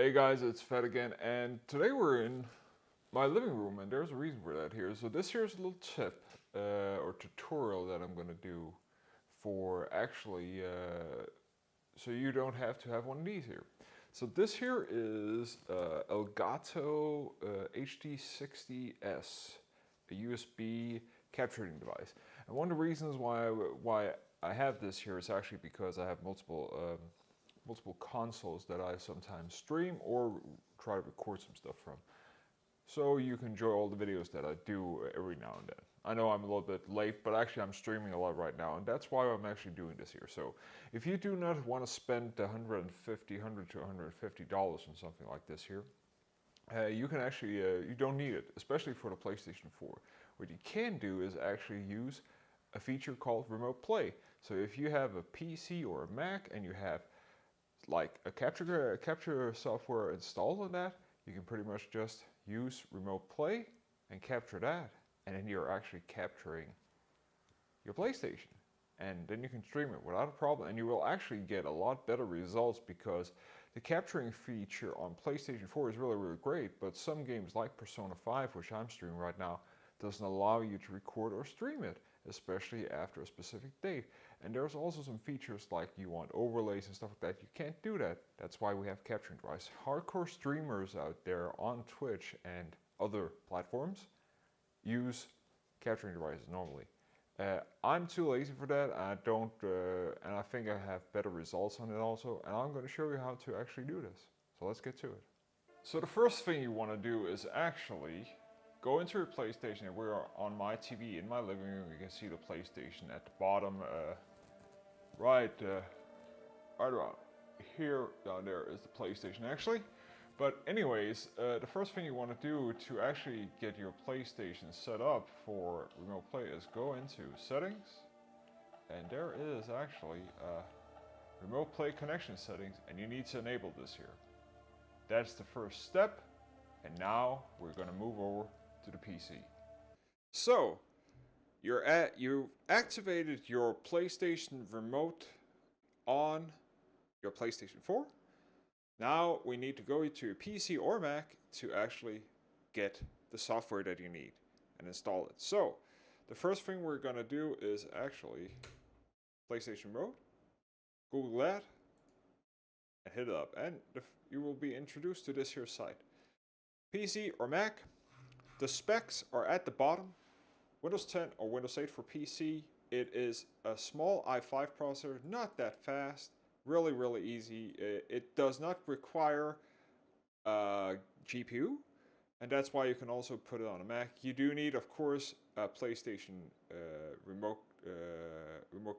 Hey guys, it's Fett again, and today we're in my living room, and there's a reason for that here. So this here is a little tip or tutorial that I'm going to do for actually, so you don't have to have one of these here. So this here is Elgato HD60S, a USB capturing device. And one of the reasons why I have this here is actually because I have multiple consoles that I sometimes stream or try to record some stuff from. So you can enjoy all the videos that I do every now and then. I know I'm a little bit late, but actually I'm streaming a lot right now, and that's why I'm actually doing this here. So if you do not want to spend $100 to $150 on something like this here, you can actually, you don't need it, especially for the PlayStation 4. What you can do is actually use a feature called Remote Play. So if you have a PC or a Mac and you have like a capture software installed on that, you can pretty much just use Remote Play and capture that, and then you're actually capturing your PlayStation, and then you can stream it without a problem, and you will actually get a lot better results because the capturing feature on PlayStation 4 is really great, but some games like Persona 5, which I'm streaming right now, doesn't allow you to record or stream it, especially after a specific date. And there's also some features like you want overlays and stuff like that. You can't do that. That's why we have capturing device. Hardcore streamers out there on Twitch and other platforms use capturing devices normally. I'm too lazy for that. I don't, and I think I have better results on it also. And I'm going to show you how to actually do this. So let's get to it. So the first thing you want to do is actually go into your PlayStation, and we're on my TV in my living room. You can see the PlayStation at the bottom, right around here, down there is the PlayStation actually. But anyways, the first thing you want to do to actually get your PlayStation set up for Remote Play is go into Settings, and there is actually Remote Play connection settings, and you need to enable this here. That's the first step, and now we're going to move over to the PC. So you've activated your PlayStation remote on your PlayStation 4. Now we need to go to your PC or Mac to actually get the software that you need and install it. So the first thing we're going to do is actually PlayStation remote, Google that, and hit it up, and you will be introduced to this here site. PC or Mac, the specs are at the bottom. Windows 10 or Windows 8 for PC. It is a small i5 processor, not that fast, really easy. It does not require a GPU, and that's why you can also put it on a Mac. You do need, of course, a PlayStation remote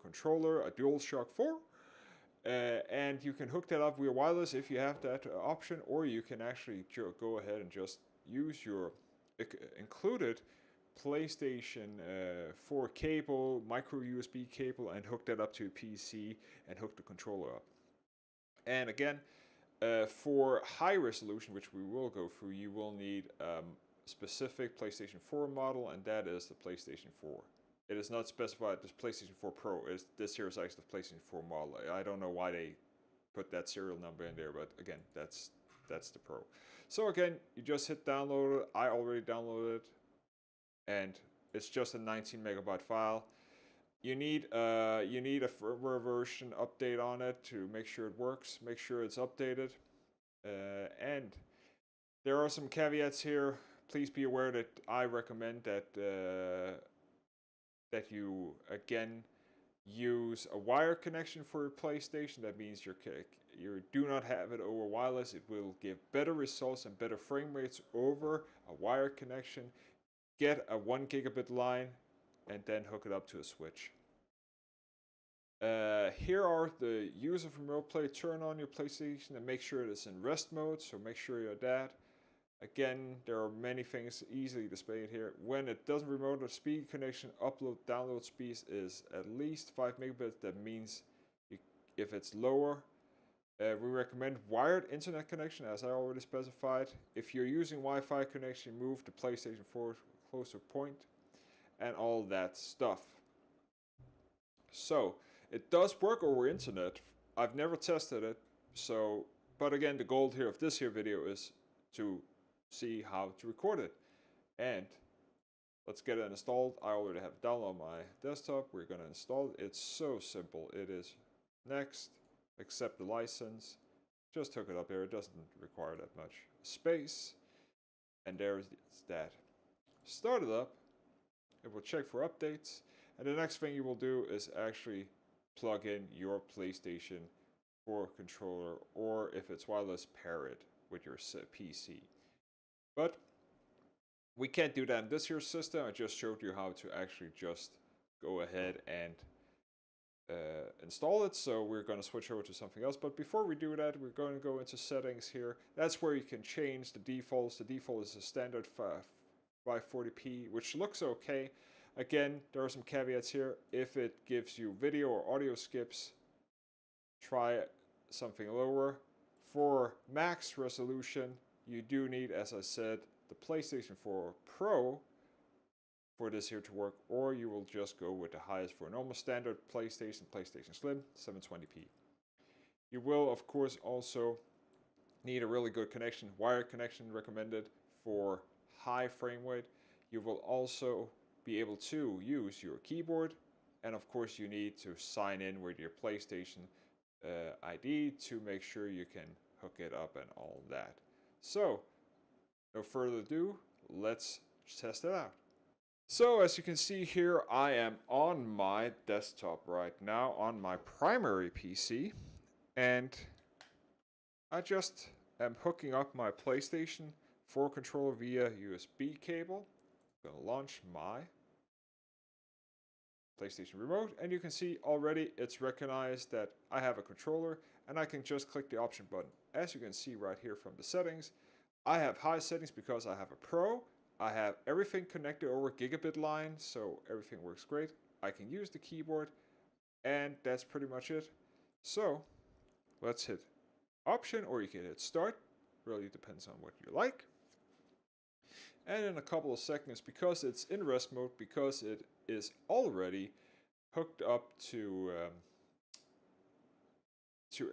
controller, a DualShock 4, and you can hook that up via wireless if you have that option, or you can actually go ahead and just use your included PlayStation 4 cable, micro USB cable, and hook that up to a PC and hook the controller up. And again, for high resolution, which we will go through, you will need specific PlayStation 4 model, and that is the PlayStation 4. It is not specified as PlayStation 4 Pro. This here is actually the PlayStation 4 model. I don't know why they put that serial number in there, but again, that's the Pro. So again, you just hit download it. I already downloaded it, and it's just a 19 megabyte file. You need a firmware version update on it to make sure it works, make sure it's updated, and there are some caveats here. Please be aware that I recommend that that you again use a wire connection for your PlayStation. That means you do not have it over wireless. It will give better results and better frame rates over a wire connection. Get a 1 gigabit line and then hook it up to a switch. Here are the use of Remote Play. Turn on your PlayStation and make sure it is in rest mode, so make sure you're that. Again, there are many things easily displayed here. When it doesn't remote a speed connection, download speed is at least 5 megabits. That means if it's lower, we recommend wired internet connection, as I already specified. If you're using Wi-Fi connection, move the PlayStation 4 closer point, and all that stuff. So it does work over internet. I've never tested it, so But again, the goal here of this here video is to see how to record it. And let's get it installed. I already have it downloaded on my desktop. We're going to install it. It's so simple. It is next, accept the license. Just hook it up here. It doesn't require that much space. And there's that. Start it up. It will check for updates. And the next thing you will do is actually plug in your PlayStation 4 controller, or if it's wireless, pair it with your PC. But we can't do that in this here system. I just showed you how to actually just go ahead and install it. So we're going to switch over to something else. But before we do that, we're going to go into settings here. That's where you can change the defaults. The default is a standard 540p, which looks okay. Again, there are some caveats here. If it gives you video or audio skips, try something lower. For max resolution, you do need, as I said, the PlayStation 4 Pro for this here to work, or you will just go with the highest for a normal standard PlayStation Slim, 720p. You will, of course, also need a really good connection, wired connection recommended for high frame rate. You will also be able to use your keyboard, and of course you need to sign in with your PlayStation ID to make sure you can hook it up and all that. So, no further ado, let's test it out. So as you can see here, I am on my desktop right now on my primary PC, and I just am hooking up my PlayStation 4 controller via USB cable. I'm going to launch my PlayStation remote, and you can see already it's recognized that I have a controller, and I can just click the option button. As you can see right here from the settings, I have high settings because I have a Pro. I have everything connected over gigabit line, so everything works great. I can use the keyboard, and that's pretty much it. So let's hit option, or you can hit start. Really depends on what you like. And in a couple of seconds, because it's in rest mode, because it is already hooked up to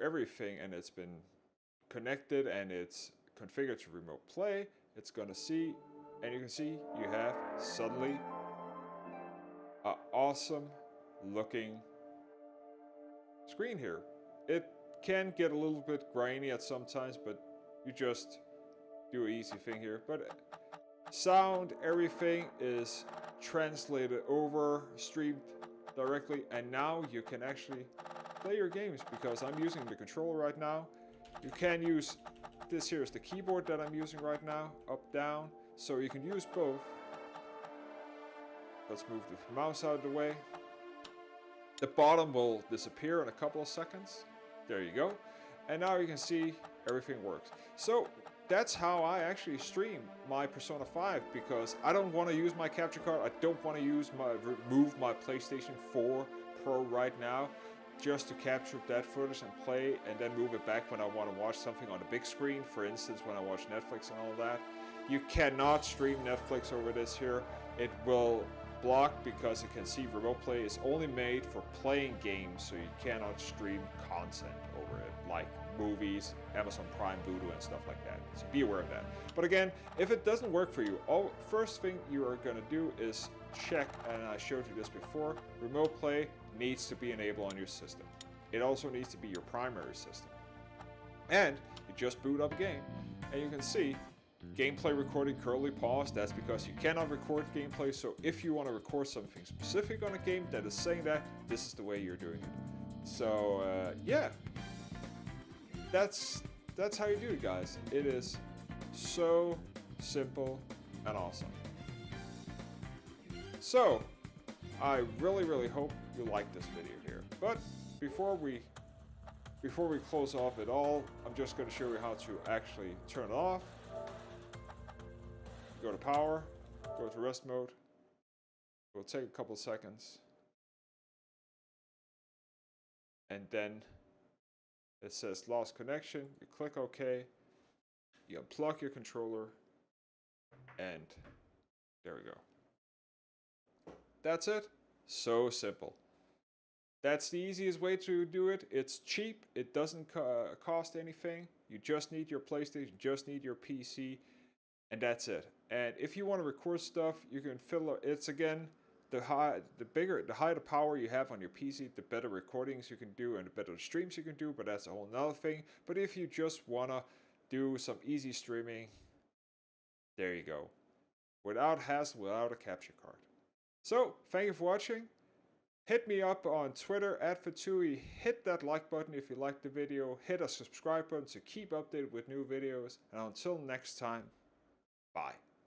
everything, and it's been connected and it's configured to remote play, it's gonna see, and you can see you have suddenly an awesome looking screen here. It can get a little bit grainy at sometimes, but you just do an easy thing here. But sound, everything is translated over, streamed directly, and now you can actually play your games because I'm using the controller right now. You can use this here is the keyboard that I'm using right now, up, down, so you can use both. Let's move the mouse out of the way. The bottom will disappear in a couple of seconds. There you go. And now you can see everything works. So that's how I actually stream my Persona 5, because I don't want to use my capture card. I don't want to remove my PlayStation 4 Pro right now just to capture that footage and play, and then move it back when I want to watch something on the big screen. For instance, when I watch Netflix and all that. You cannot stream Netflix over this here. It will block because it can see remote play is only made for playing games, so you cannot stream content over it, like movies, Amazon Prime, Vudu, and stuff like that. So be aware of that. But again, if it doesn't work for you, first thing you are going to do is check, and I showed you this before, remote play needs to be enabled on your system. It also needs to be your primary system. And you just boot up game, and you can see gameplay recording currently paused. That's because you cannot record gameplay. So if you want to record something specific on a game that is saying that, this is the way you're doing it. So yeah, that's how you do it, guys. It is so simple and awesome. So I really hope you like this video here. But before we close off it all, I'm just going to show you how to actually turn it off. Go to power, go to rest mode. It will take a couple seconds. And then it says lost connection. You click OK. You unplug your controller. And there we go. That's it. So simple. That's the easiest way to do it. It's cheap. It doesn't cost anything. You just need your PlayStation, just need your PC, and that's it. And if you want to record stuff, you can fill it. It's again, the higher the power you have on your PC, the better recordings you can do and the better streams you can do, but that's a whole nother thing. But if you just wanna do some easy streaming, there you go. Without hassle, without a capture card. So, thank you for watching. Hit me up on Twitter at Fettouhi. Hit that like button if you liked the video. Hit a subscribe button to keep updated with new videos. And until next time, bye.